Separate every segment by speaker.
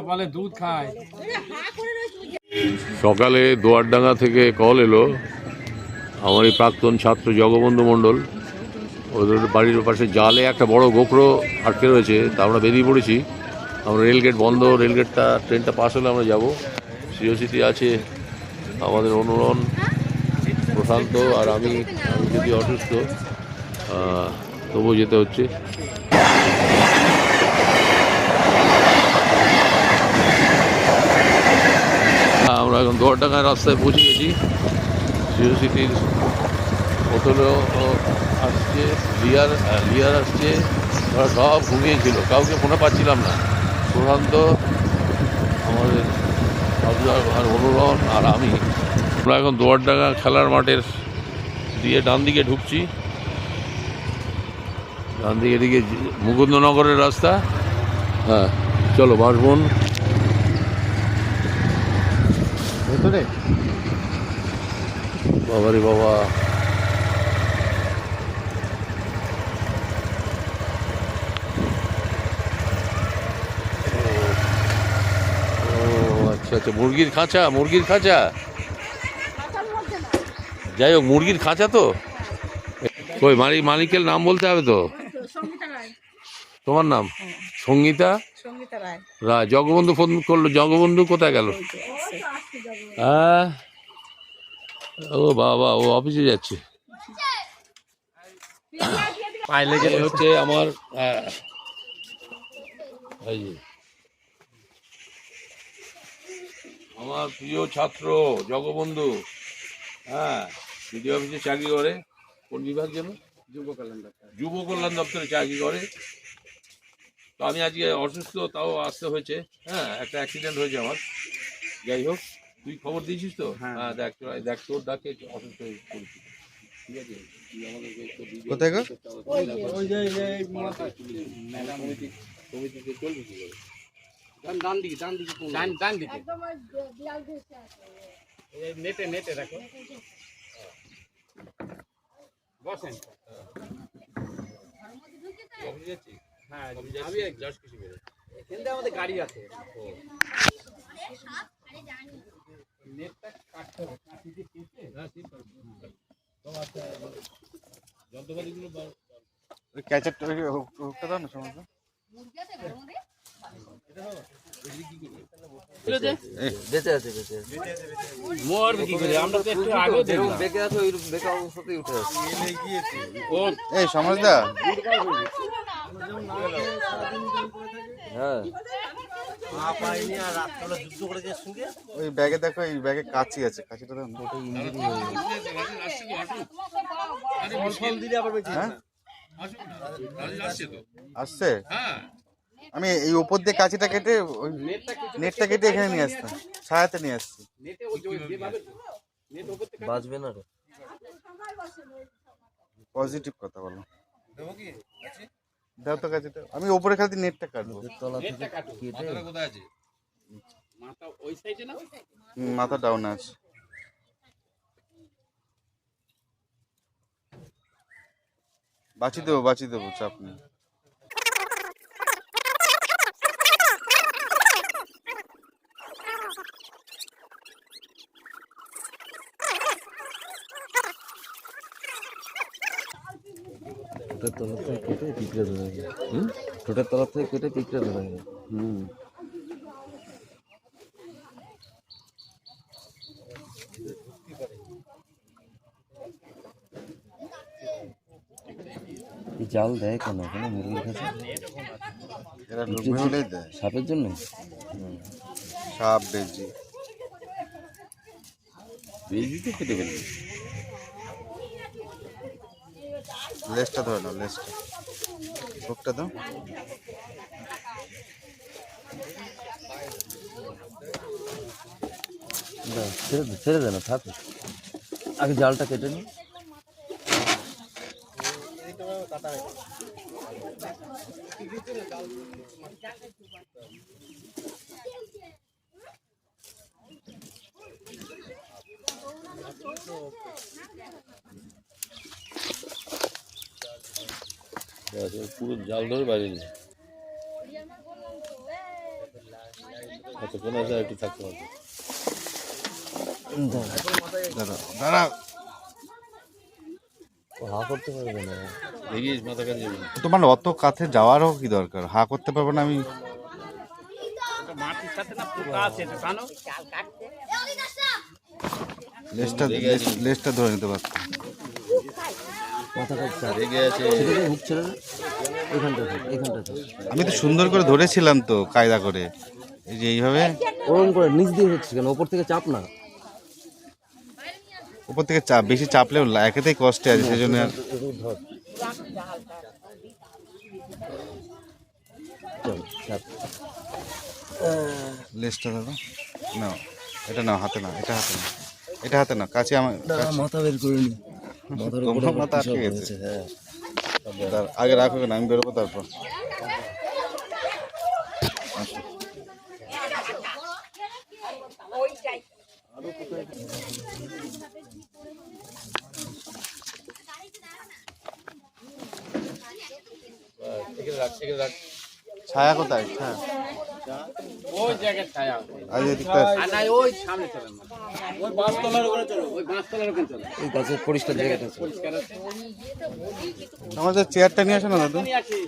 Speaker 1: বলে দুধ খায়।
Speaker 2: সকালে দোয়ারডাঙ্গা থেকে কল এলো, আমার এই প্রাক্তন ছাত্র জগবন্ধু মণ্ডল, ওদের বাড়ির পাশে জালে একটা বড় গোখরো আটকে রয়েছে। তা আমরা বেরিয়ে পড়েছি। আমরা রেলগেট বন্ধ, রেলগেটটা ট্রেনটা পাস হলে আমরা যাব। সিওসিটি আছে আমাদের অনুরণ, প্রশান্ত আর আমি যদি অসুস্থ, তবুও যেতে হচ্ছে। আমরা এখন দোয়ারডাঙ্গার রাস্তায় পৌঁছে গেছি। সিওসিটির হোটেলও আসছে, লিয়ার আসছে, ওরা সব ঘুমিয়েছিল, কাউকে ফোনে পাচ্ছিলাম না। প্রশান্ত, আমাদের আর অনুরণ আর আমি, আমরা এখন দোয়ারডাঙ্গা খেলার মাঠের দিয়ে ডান দিকে ঢুকছি। ডান দিকে দিকে মুকুন্দনগরের রাস্তা। হ্যাঁ, চলো বাসবন ভেতরে। বাবারে বাবা, আচ্ছা আচ্ছা, মুরগির খাঁচা। যাই হোক, মুরগির খাঁচা তো। ওই মালিকের নাম বলতে হবে তো। তোমার নাম? সঙ্গীতা রায়। জগবন্ধু ফোন করলো, জগবন্ধু কোথায় গেল? হ্যাঁ, ও বাবা, ও অফিসে যাচ্ছে। হচ্ছে আমার আমার প্রিয় ছাত্র জগবন্ধু। হ্যাঁ, বিডিও অফিসে চাকরি করে। কোন বিভাগ যেন? যুব কল্যাণ দপ্তরে চাকরি করে। তো আমি আজকে অসুস্থ, তাও আসতে হয়েছে। হ্যাঁ, একটা অ্যাক্সিডেন্ট হয়েছে আমার। যাই হোক, তুই খবর দিয়েছিস তো? হ্যাঁ, দেখ তোর ডাকে অসুস্থ হয়ে পড়েছি। ঠিক আছে, তুই আমাদের কোথায় সমিতিতে চলবি কি করে? ডান দিকে নেটে দেখো, বসেন। হ্যাঁ, আমি জাস্ট কিছু বেরো, এখানে আমাদের গাড়ি আছে। নেটটা কাটতে হবে, কাটিয়ে কেটে যন্ত্রপাতিগুলো ক্যাচারটা হুকটা দাও না সমস্ত। সমস্যা। হ্যাঁ, ওই ব্যাগে দেখো, এই ব্যাগে কাঁচি আছে, কাঁচিটা আসছে। আমি এই উপর দিয়ে কাঁচিটা কেটে ওই নেটটা কেটে এখানে নিয়ে আসতাম, ছায়াতে নিয়ে আসছি। বাজবে না রে, পজিটিভ কথা বলো। দাও তো কাঁচিটা, আমি উপরে খালি নেটটা কাটবো। মাথা ডাউন আছে। বাঁচিয়ে দেবো, চাপ নেই। ঠোঁটের তরফ থেকে কেটে পিঁপড়ে ধরে যায়। ঠোঁটের তরফ থেকে কেটে পিঁপড়ে ধরে যায়। জাল দেয় কেন ওখানে মুরগির কাছে? সাপের জন্য। সাপ, বেজি তো কেটে ফেলবে। লেজটা ধরে নাও, লেজটা, হুকটা দাও। ছেড়ে দে না, থাক, আগে জালটা কেটে নি। পুরো জাল ধরে বাইরে নিয়ে
Speaker 1: আচ্ছা 15,000 একটু থাকতে হবে।
Speaker 3: দাদা দাদা
Speaker 1: হা করতে পারবে না, দেখিস মাথা কাছে যাবে।
Speaker 3: তোমার অত কাছে যাওয়ারও কি দরকার? হা করতে পারবো না আমি? লেজটা ধরে নিতে পারতাম।
Speaker 1: মাথা কাছে রেগে আছে, ভুগছে না এখানটা থেকে।
Speaker 3: আমি তো সুন্দর করে ধরেছিলাম তো, কায়দা করে। এই যে এইভাবে
Speaker 1: ওরকম করে নিচ দিয়ে হচ্ছে কেন? ওপর থেকে চাপ না,
Speaker 3: উপর থেকে চাপ বেশি চাপলেও একেতেই কষ্টে আছে, সেই জন্য
Speaker 1: ধর চল চাপ।
Speaker 3: লেজটা দাদা নাও, এটা নাও, হাতে নাও, এটা হাতে নাও, এটা হাতে নাও, কাছে আমার কাছে।
Speaker 1: মাথা বের করে নি, মাথার উপরে
Speaker 3: তোমার মাথা আটকে গেছে।
Speaker 1: হ্যাঁ
Speaker 3: আগে রাখো কেন, আমি বেরোবো তারপর। আসো। ছায়া কোথায়? ছায়া
Speaker 4: ওই জায়গায় ছায়া
Speaker 3: আজ এদিকটা
Speaker 4: আর নাই, ওই সামনে চলেন না, ওই বাঁশতলার ওখানে চলো, ওই বাঁশতলার ওখানে চলো,
Speaker 1: এই গাছের পরিষ্কার জায়গাটা আছে।
Speaker 4: পরিষ্কার আছে।
Speaker 3: আমাদের চেয়ারটা নিয়ে আসো না দাদু।
Speaker 4: আমি আছি।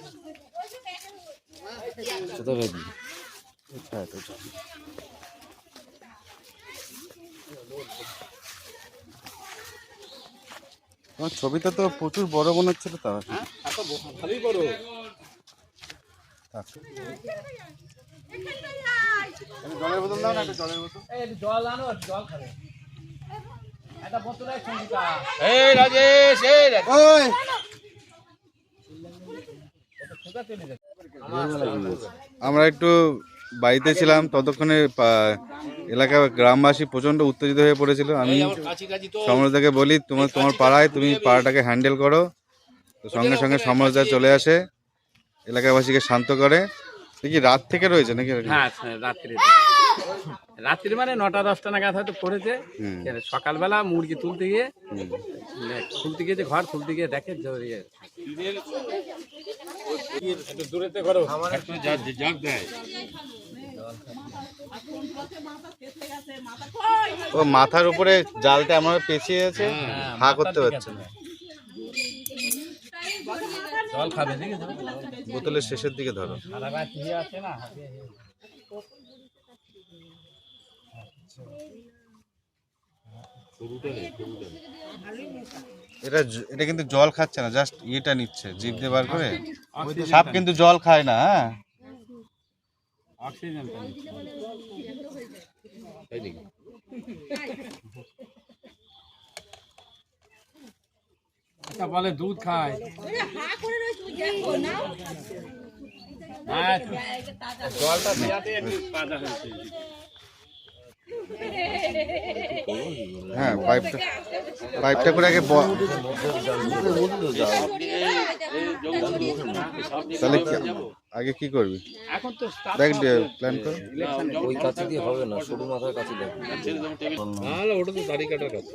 Speaker 1: কোথায় ভেবি? হ্যাঁ তো চল।
Speaker 3: তোমার ছবিটা তো প্রচুর বড় মনে হচ্ছিল তা।
Speaker 4: হ্যাঁ এত ভালোই করো।
Speaker 3: জলের বোতল দাও না, একটা জলের বোতল।
Speaker 4: এই জল আনো, জল খাবে, একটা বোতল আছে সঙ্গীতা। এই রাজেশ, এই রাজেশ,
Speaker 3: ওই
Speaker 4: কোথা চলে যাচ্ছে?
Speaker 3: আমরা একটু বাড়িতে ছিলাম, ততক্ষণে এলাকার গ্রামবাসী প্রচণ্ড উত্তেজিত হয়ে পড়েছিল। আমি
Speaker 4: কাছাকাছি তো
Speaker 3: সমরদাকে বলি, তোমার পাড়ায় তুমি পাড়াটাকে হ্যান্ডেল করো। তো সঙ্গে সঙ্গে সমরদা চলে আসে, এলাকাবাসীকে শান্ত করে। দেখি রাত থেকে রয়েছে নাকি?
Speaker 4: হ্যাঁ রাত্রি, রাত্রি মানে 9টা-10টা নাগাদ হয়তো পড়েছে। সকালবেলা মুরগি তুলতে গিয়ে যে ঘর খুলতে গিয়ে দেখে জড়িয়ে একটু দূরেতে করো, একটু জাগ দেয়।
Speaker 3: ও মাথার উপরে জালটা আমার পেঁচিয়ে আছে, হা করতে পারছে না।
Speaker 4: জল খাবে, দেখেছো?
Speaker 3: বোতলের শেষের দিকে ধরো।
Speaker 4: সারা রাত ইয়ে আছে না,
Speaker 3: এটা কিন্তু জল খাচ্ছে না, জাস্ট ইয়েটা নিচ্ছে, জিভ দিয়ে বার করে। সাপ কিন্তু জল খায় না। হ্যাঁ
Speaker 4: অক্সিজেন আচ্ছা বলে দুধ খায়। জলটা দেওয়াতে একটু কাদা হয়েছে।
Speaker 3: হ্যাঁ পাইপটা করে আগে তাহলে আগে কি করবি?
Speaker 4: এখন তো
Speaker 3: দেখ প্ল্যান কর।
Speaker 1: ওই কাছে দিয়ে হবে না, সরু মাথার কাছে দেখ।
Speaker 4: ওটা তো দাড়ি কাটার কাছে।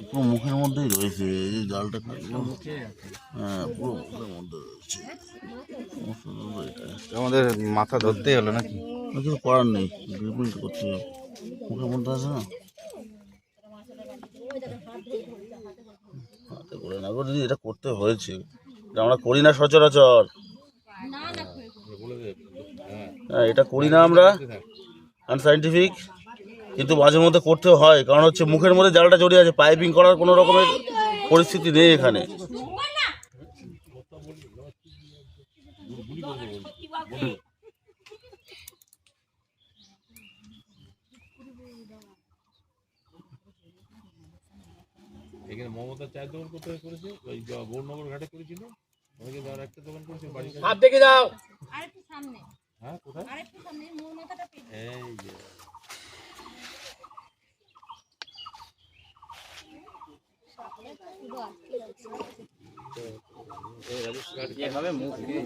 Speaker 5: পুরো মুখের মধ্যেই রয়েছে এই যে জালটা কাটলো। হ্যাঁ পুরো মুখের মধ্যে রয়েছে।
Speaker 3: আমাদের মাথা ধরতেই হলো নাকি?
Speaker 5: কিছু করার নেই, ট্রিটমেন্ট করতে হবে। মুখের মধ্যে আছে না, হাতে করে না যদি এটা করতে হয়েছে, এটা আমরা করি না সচরাচর। হ্যাঁ এটা করি না আমরা, আনসাইন্টিফিক, কিন্তু মাঝে মধ্যে করতে হয়। কারণ হচ্ছে মুখের মধ্যে জালটা জড়িয়ে আছে, পাইপিং করার কোনো রকমের পরিস্থিতি নেই এখানে।
Speaker 2: এখানে মমতা চায়ের দোকান কোথায় করেছে? ওই গৌরনগর ঘাটে করেছিল, ওইখানে যাওয়ার একটা দোকান করেছে বাড়ি।
Speaker 4: হাত দেখে যাও।
Speaker 6: আরেকটু সামনে,
Speaker 2: হ্যাঁ কোথায়?
Speaker 6: আরেকটু সামনে, মোর মাথাটা পেতে।
Speaker 2: এই যে
Speaker 4: এভাবে মুখ দিয়ে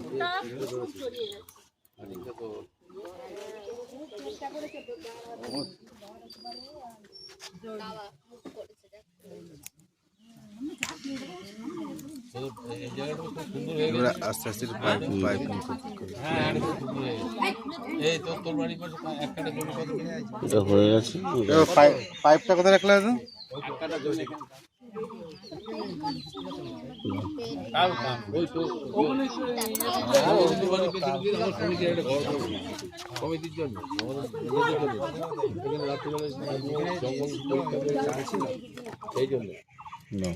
Speaker 2: এই জায়গাটা খুব সুন্দর হয়ে গেছে।
Speaker 3: এবারে আস্তে আস্তে পাইপ পাইপিং
Speaker 2: হ্যাঁ এটা খুব সুন্দর হয়ে গেছে। এই তোর বাড়ির পাশে এক কাটা জমি কত করে?
Speaker 5: এটা হয়ে গেছে।
Speaker 3: পাইপটা কোথায় রাখলে এখন?
Speaker 2: ওই তো তোর বাড়ির পেছনে দিয়ে আমার সমিতির একটা ঘর করেছে। সমিতির জন্য আমাদের নিজেদের জন্য। এখানে রাত্রিবেলায় জঙ্গল পরিষ্কার ছিল সেই জন্য।
Speaker 5: না,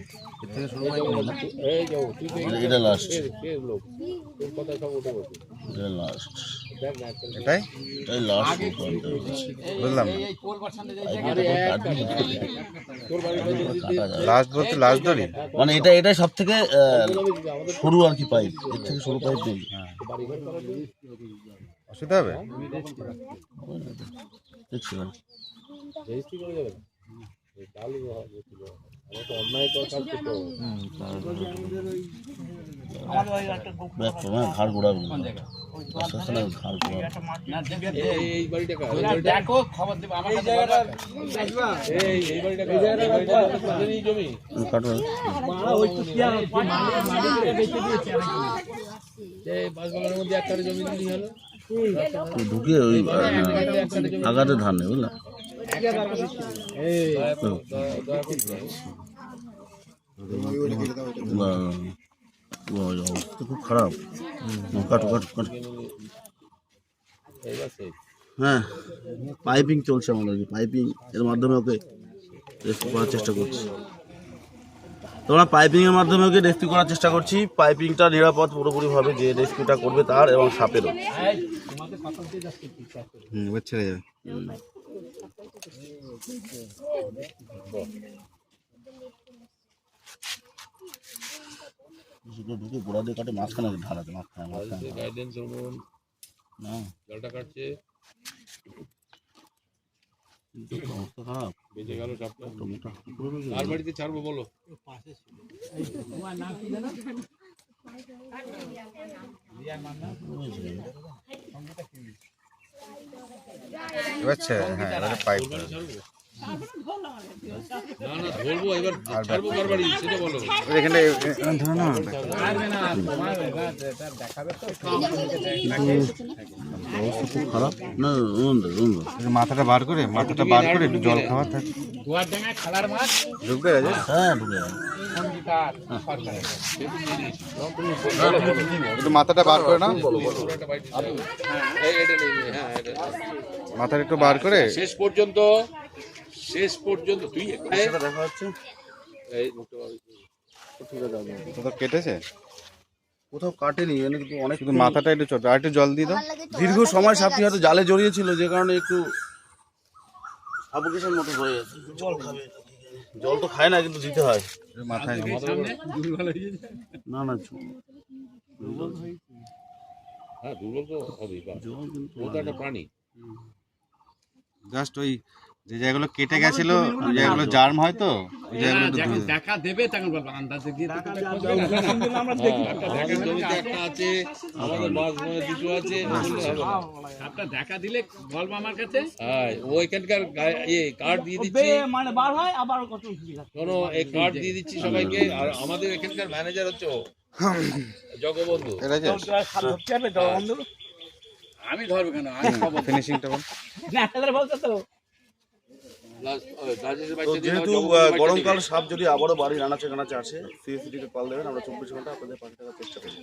Speaker 2: এই যাও তুই তো
Speaker 5: এটা লাস্ট,
Speaker 2: কে লোক তোর কথা সব উঠে বসে
Speaker 5: এটা লাস্ট,
Speaker 2: দেখ না একটা
Speaker 3: এটাই
Speaker 5: এটাই লাস্ট।
Speaker 3: বুঝলাম না।
Speaker 2: তোর বাড়ির পেছনে দিয়ে
Speaker 3: লাস্ট বলতে লাস্ট দড়ি?
Speaker 5: মানে এটা সব থেকে সরু আর কি পাইপ, এর থেকে সরু পাইপ নেই।
Speaker 2: বাড়িঘর করার জন্য
Speaker 3: অসুবিধা হবে?
Speaker 5: দেখছি না।
Speaker 2: রেজিস্ট্রি করে যাবে না তাহলে আমার তো অন্যায় করার কাজ করতে হবে।
Speaker 5: ব্যাক করো, হ্যাঁ, ঘাড় ঘোরাবে না। আস্তে আস্তে না, ঘাড় ঘোরাবে।
Speaker 2: এই বাড়িটা কার?
Speaker 4: দেখো খবর দেবো আমার জায়গাটা
Speaker 2: এই বাড়িটা কার? এই বাড়িটা তোদেরই জমি?
Speaker 5: কাটো।
Speaker 2: এই বাঁশবাগানের মধ্যে এক কাটা জমি দিলেই হলো।
Speaker 5: ঢুকে ওই আগাতে ধান নেই, বুঝলা? অবস্থা খুব খারাপ। কাটো কাটো কাটো। হ্যাঁ, পাইপিং চলছে আমাদের, পাইপিং এর মাধ্যমে ওকে রেস্কিউ করার চেষ্টা করছি। তোমরা পাইপিং এর মাধ্যমে ওকে রেস্কিউ করার চেষ্টা করছি। পাইপিংটা নিরাপদ পুরোপুরিভাবে, যে রেস্কিউটা করবে তার এবং সাপেরও।
Speaker 3: এবার ছেড়ে যাবে।
Speaker 5: ঢুকে গোড়া দিয়ে কাটে, মাঝখানে ঢালাতে, মাঝখানে
Speaker 2: গাইডেন্স হরমোন
Speaker 5: না,
Speaker 2: জলটা কাটছে,
Speaker 5: অবস্থা খারাপ।
Speaker 2: বেঁচে গেল সাপটা।
Speaker 5: মোটা
Speaker 2: আর বাড়িতে ছাড়বো বলো?
Speaker 3: এবার ছেড়ে, হ্যাঁ, এবারে পাইপ।
Speaker 2: না না ধরবো এবার, ছাড়বো কার বাড়ি সেটা বলো।
Speaker 3: এখানে ধরে না,
Speaker 5: অবস্থা খুব খারাপ। না,
Speaker 3: মাথাটা বার করে একটু জল খাওয়া থাকে।
Speaker 4: দুয়ার ডাঙায় খালার মাছ
Speaker 3: ঢুকবে?
Speaker 5: হ্যাঁ, ঢুকে যাবে।
Speaker 3: একটু মাথাটা বার করে না,
Speaker 2: এটা নেই, হ্যাঁ এটা
Speaker 3: মাথাটা একটু বার করে।
Speaker 2: শেষ পর্যন্ত তুই
Speaker 5: দেখা হচ্ছে
Speaker 2: এই মুখটা বার করবি।
Speaker 3: কোথাও কেটেছে?
Speaker 5: কোথাও কাটেনি, মানে কিন্তু অনেক
Speaker 3: শুধু মাথাটা একটু ছোট, আর একটু জল দিয়ে দাও।
Speaker 5: দীর্ঘ সময় সাপটি হয়তো জালে জড়িয়েছিল, যে কারণে একটু সাফোকেশন মতো হয়ে গেছে। জল খাবে, জল তো খায় না, কিন্তু দিতে হয়।
Speaker 3: মাথায়
Speaker 5: না না,
Speaker 2: হ্যাঁ দুর্বল তো হবেই,
Speaker 5: জল কিন্তু
Speaker 2: ও তো একটা প্রাণী।
Speaker 3: জাস্ট ওই যে জায়গাগুলো কেটে গেছিল, ওই জায়গাগুলো জার্ম হয় তো, ওই জায়গাগুলো একটু ধুয়ে দাও।
Speaker 4: দেখা দেবে তখন বলবো আন্দাজে দিয়ে তো আমরা
Speaker 2: ঢাকার জমিতে একটা আছে, আমাদের মাছ দুটো আছে, বললে হবে না।
Speaker 4: সাপটা দেখা দিলে বলবো আমার কাছে।
Speaker 2: হ্যাঁ ও এখানকার কার্ড দিয়ে দিচ্ছি,
Speaker 7: মানে বার হয় আবার কত
Speaker 2: শোনো এই কার্ড দিয়ে দিচ্ছি সবাইকে। আর আমাদের এখানকার ম্যানেজার হচ্ছে ও, জগবন্ধু।
Speaker 3: এটা যে
Speaker 4: আমি ধরবো কেন, আমি খবর
Speaker 3: ফিনিশিংটা বল।
Speaker 7: বলছে তো
Speaker 5: যেহেতু গরমকাল, সাপ যদি আবারও বাড়ির আনাচে কানাচে আসে, সিএসসিটিকে কল দেবেন, আমরা 24 ঘন্টা আপনাদের পাশে থাকার চেষ্টা করি।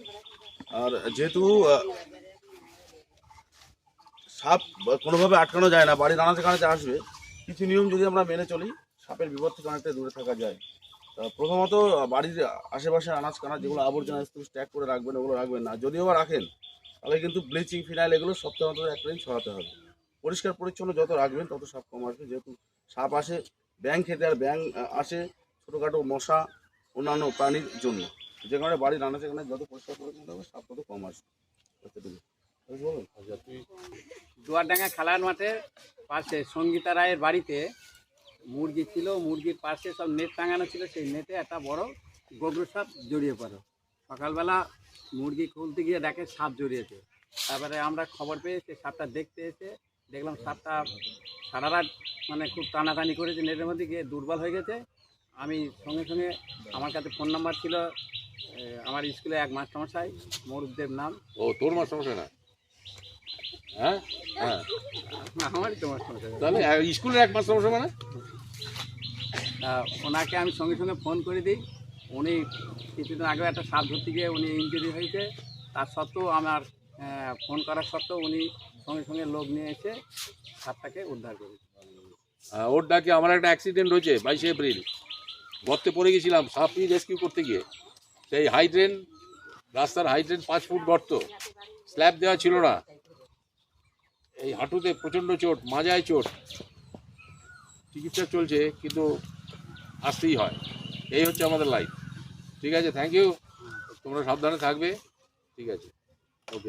Speaker 5: আর যেহেতু সাপ কোনোভাবে আটকানো যায় না, বাড়ির আনাচে কানাচে আসবে, কিছু নিয়ম যদি আমরা মেনে চলি, সাপের বিপদ থেকে অনেকটা দূরে থাকা যায়। প্রথমত বাড়ির আশেপাশে আনাজ কানাচ যেগুলো আবর্জনা স্ট্যাক করে রাখবেন, ওগুলো রাখবেন না। যদিও বা রাখেন, তাহলে কিন্তু ব্লিচিং, ফিনাইল এগুলো সপ্তাহে অন্তত একটা দিন ছড়াতে হবে। পরিষ্কার পরিচ্ছন্ন যত রাখবেন তত সাপ কম আসবে। যেহেতু সাপ আসে ব্যাঙ খেতে, আর ব্যাঙ আসে ছোটোখাটো মশা, অন্যান্য প্রাণীর জন্য, যে কারণে বাড়ির রান্না সেখানে যত পরিষ্কার পরিচ্ছন্ন হবে সাপ তত কম আসবে। বলুন।
Speaker 4: দুয়ারডাঙ্গা খেলার মাঠের পাশে সঙ্গীতা রায়ের বাড়িতে মুরগি ছিল, মুরগির পাশে সব নেট টাঙানো ছিল, সেই নেটে একটা বড় গোবর সাপ জড়িয়ে পড়ে। সকালবেলা মুরগি খুলতে গিয়ে দেখে সাপ জড়িয়েছে। তারপরে আমরা খবর পেয়ে সেই সাপটা দেখতে এসে দেখলাম সাপটা সারা রাত মানে খুব টানাটানি করেছে নেটের মধ্যে, গিয়ে দুর্বল হয়ে গেছে। আমি সঙ্গে সঙ্গে আমার কাছে ফোন নাম্বার ছিল, আমার স্কুলে এক মাস্টারমশাই মরুদেব নাম,
Speaker 2: ও তোর মাস্টারমশাই না? হ্যাঁ হ্যাঁ,
Speaker 4: আমারই তো মাস্টারমশাই।
Speaker 2: তাহলে স্কুলের এক মাস্টারমশাই মানে?
Speaker 4: ওনাকে আমি সঙ্গে সঙ্গে ফোন করে দিই। উনি কিছুদিন আগেও একটা সাপ ধরতে গিয়ে উনি ইনজুরি হয়েছে, তার সত্ত্বেও আমার ফোন করার সত্ত্বেও উনি সঙ্গে সঙ্গে লোক নিয়ে এসে সাপটাকে উদ্ধার করে।
Speaker 2: ওর ডাকে আমার একটা অ্যাক্সিডেন্ট হয়েছে 22 এপ্রিল। গর্তে পড়ে গেছিলাম সাপই রেস্কিউ করতে গিয়ে। সেই হাইড্রেন, রাস্তার হাইড্রেন 5 ফুট গর্ত, স্ল্যাব দেওয়া ছিল না। এই হাঁটুতে প্রচণ্ড চোট, মাজায় চোট, চিকিৎসা চলছে, কিন্তু আসতেই হয়। এই হচ্ছে আমাদের লাইফ। ঠিক আছে, থ্যাংক ইউ। তোমরা সাবধানে থাকবে। ঠিক আছে।